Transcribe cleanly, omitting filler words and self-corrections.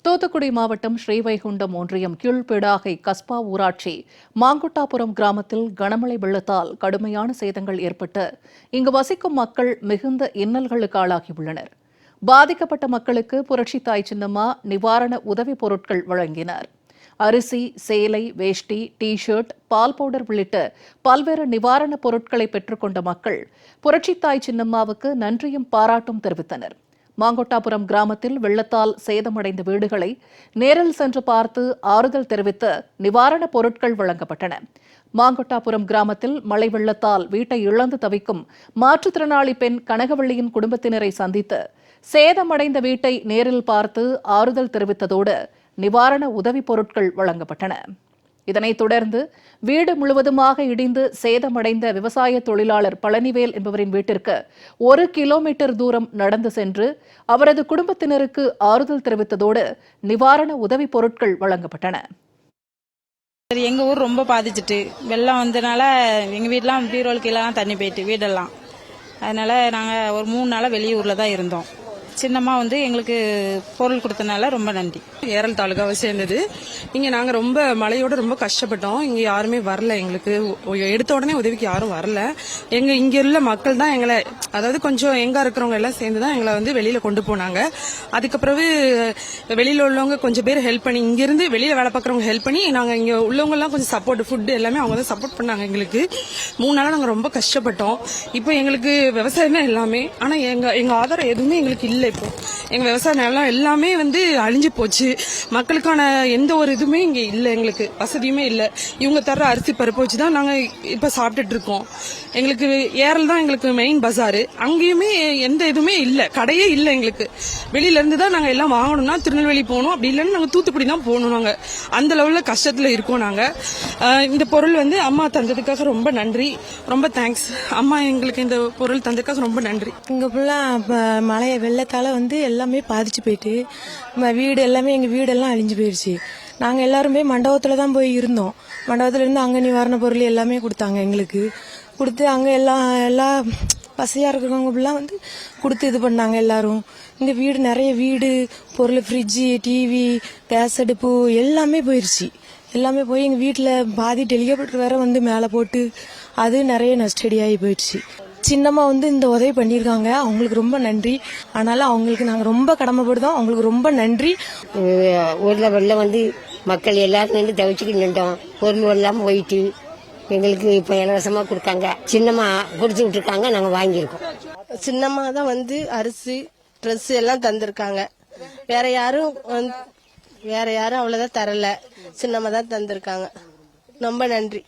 தூத்துக்குடி மாவட்டம் ஸ்ரீவைகுண்டம் ஒன்றியம் கீழ்பிடாகை கஸ்பா ஊராட்சி மாங்குட்டாபுரம் கிராமத்தில் கனமழை வெள்ளத்தால் கடுமையான சேதங்கள் ஏற்பட்டு இங்கு வசிக்கும் மக்கள் மிகுந்த இன்னல்களுக்கு ஆளாகியுள்ளனர். பாதிக்கப்பட்ட மக்களுக்கு புரட்சித் தாய் சின்னம்மா நிவாரண உதவிப் பொருட்கள் வழங்கினார். அரிசி, சேலை, வேஷ்டி, டி ஷர்ட், பால் பவுடர் உள்ளிட்ட பல்வேறு நிவாரணப் பொருட்களை பெற்றுக்கொண்ட மக்கள் புரட்சித் தாய் சின்னம்மாவுக்கு நன்றியும் பாராட்டும் தெரிவித்தனர். மாங்கொட்டாபுரம் கிராமத்தில் வெள்ளத்தால் சேதமடைந்த வீடுகளை நேரில் சென்று பார்த்து ஆறுதல் தெரிவித்து நிவாரணப் பொருட்கள் வழங்கப்பட்டன. மாங்கொட்டாபுரம் கிராமத்தில் மழை வெள்ளத்தால் வீட்டை இழந்து தவிக்கும் மாற்றுத்திறனாளி பெண் கனகவள்ளியின் குடும்பத்தினரை சந்தித்து சேதமடைந்த வீட்டை நேரில் பார்த்து ஆறுதல் தெரிவித்ததோடு நிவாரண உதவிப் பொருட்கள் வழங்கப்பட்டன. இதனைத் தொடர்ந்து வீடு முழுவதுமாக இடிந்து சேதமடைந்த விவசாய தொழிலாளர் பழனிவேல் என்பவரின் வீட்டிற்கு 1 கிலோமீட்டர் தூரம் நடந்து சென்று அவரது குடும்பத்தினருக்கு ஆறுதல் தெரிவித்ததோடு நிவாரண உதவிப் பொருட்கள் வழங்கப்பட்டன. எங்க ஊர் ரொம்ப பாதிச்சுட்டு வெள்ளம் வந்தனால எங்க வீடெல்லாம் பீரோல் கீழெல்லாம் தண்ணி போயிட்டு வீடெல்லாம். அதனால நாங்க ஒரு 3 நாளா வெளியூர்ல தான் இருந்தோம். சின்னம்மா எங்களுக்கு பொருள் கொடுத்தனால ரொம்ப நன்றி. ஏரல் தாலுகாவை சேர்ந்தது. இங்க நாங்க ரொம்ப மழையோட ரொம்ப கஷ்டப்பட்டோம். இங்க யாருமே வரல, எங்களுக்கு எடுத்த உடனே உதவிக்கு யாரும் வரல. இங்க உள்ள மக்கள் தான் எங்களை, அதாவது கொஞ்சம் எங்க இருக்கிறவங்க எல்லாம் சேர்ந்துதான் எங்களை வெளியில கொண்டு போனாங்க. அதுக்கப்புறம் வெளியில உள்ளவங்க கொஞ்சம் பேர் ஹெல்ப் பண்ணி, இங்க இருந்து வெளியில வேலை பார்க்கறவங்க ஹெல்ப் பண்ணி, நாங்க இங்க உள்ளவங்க எல்லாம் கொஞ்சம் சப்போர்ட், ஃபுட் எல்லாமே அவங்க தான் சப்போர்ட் பண்ணாங்க எங்களுக்கு. 3 நாளா நாங்க ரொம்ப கஷ்டப்பட்டோம். இப்போ எங்களுக்கு விவசாயம் தான் எல்லாமே. ஆனா எங்க ஆதாரம் எதுவுமே எங்களுக்கு இல்ல. இப்போ எங்க விவசாய நிலம் எல்லாமே அழிஞ்சு போச்சு. மக்களுக்கான எந்த ஒரு இதுவுமே இங்க இல்ல, எங்களுக்கு வசதியுமே இல்ல. இவங்க தர்ற அரிசி பருப்பு வச்சுதான் நாங்க இப்ப சாப்பிட்டுட்டு இருக்கோம். எங்களுக்கு ஏரல் தான் எங்களுக்கு மெயின் பஜாரு. அங்கேயுமே எந்த இதுவுமே இல்ல, கடையே இல்ல. எங்களுக்கு வெளியில இருந்து தான் நாங்க எல்லாம் வாங்கணும்னா திருநெல்வேலி போகணும், அப்படி இல்லைன்னு நாங்க தூத்துக்குடி தான் போகணும். நாங்க அந்த லெவல்ல கஷ்டத்துல இருக்கோம். நாங்க இந்த பொருள் அம்மா தந்ததுக்காக ரொம்ப நன்றி, ரொம்ப தேங்க்ஸ். அம்மா எங்களுக்கு இந்த பொருள் தந்ததுக்காக ரொம்ப நன்றி. இங்க ஃபுல்லா மழை வெள்ளத்தால எல்லாமே பாதிச்சு போயிட்டு வீடு எல்லாமே, எங்க வீடெல்லாம் அழிஞ்சு போயிடுச்சு. நாங்க எல்லாருமே மண்டபத்துல தான் போய் இருந்தோம். மண்டபத்துல இருந்து அங்க நிவாரண பொருள் எல்லாமே கொடுத்தாங்க எங்களுக்கு. கொடுத்து அங்க எல்லா பசையா இருக்கிறவங்க எல்லாம் கொடுத்து இது பண்ணாங்க எல்லாரும். இங்க வீடு நிறைய வீடு பொருள், ஃப்ரிட்ஜு, டிவி, கேஸ் அடுப்பு எல்லாமே போயிருச்சு. எல்லாமே போய் எங்க வீட்டுல பாதி டெலிகாப்டர் வேற மேல போட்டு அது நிறைய நஷ்டடியாகி போயிடுச்சு. சின்னம்மா இந்த உதவி பண்ணியிருக்காங்க, அவங்களுக்கு ரொம்ப நன்றி. அதனால அவங்களுக்கு நாங்க ரொம்ப கடமைப்படுதோம். அவங்களுக்கு ரொம்ப நன்றி. ஊர்ல வெள்ளம் மக்கள் எல்லாரும் தவிச்சுக்கிட்டு நின்றோம். பொருள் எல்லாம் போயிட்டு எங்களுக்கு இப்ப இலவசமா கொடுத்தாங்க. சின்னம்மா கொடுத்து விட்டுருக்காங்க, நாங்க வாங்கியிருக்கோம். சின்னம்மா தான் அரிசி, ட்ரெஸ் எல்லாம் தந்திருக்காங்க. வேற யாரும் அவ்வளவுதான் தரல, சின்னம்மா தான் தந்திருக்காங்க. ரொம்ப நன்றி.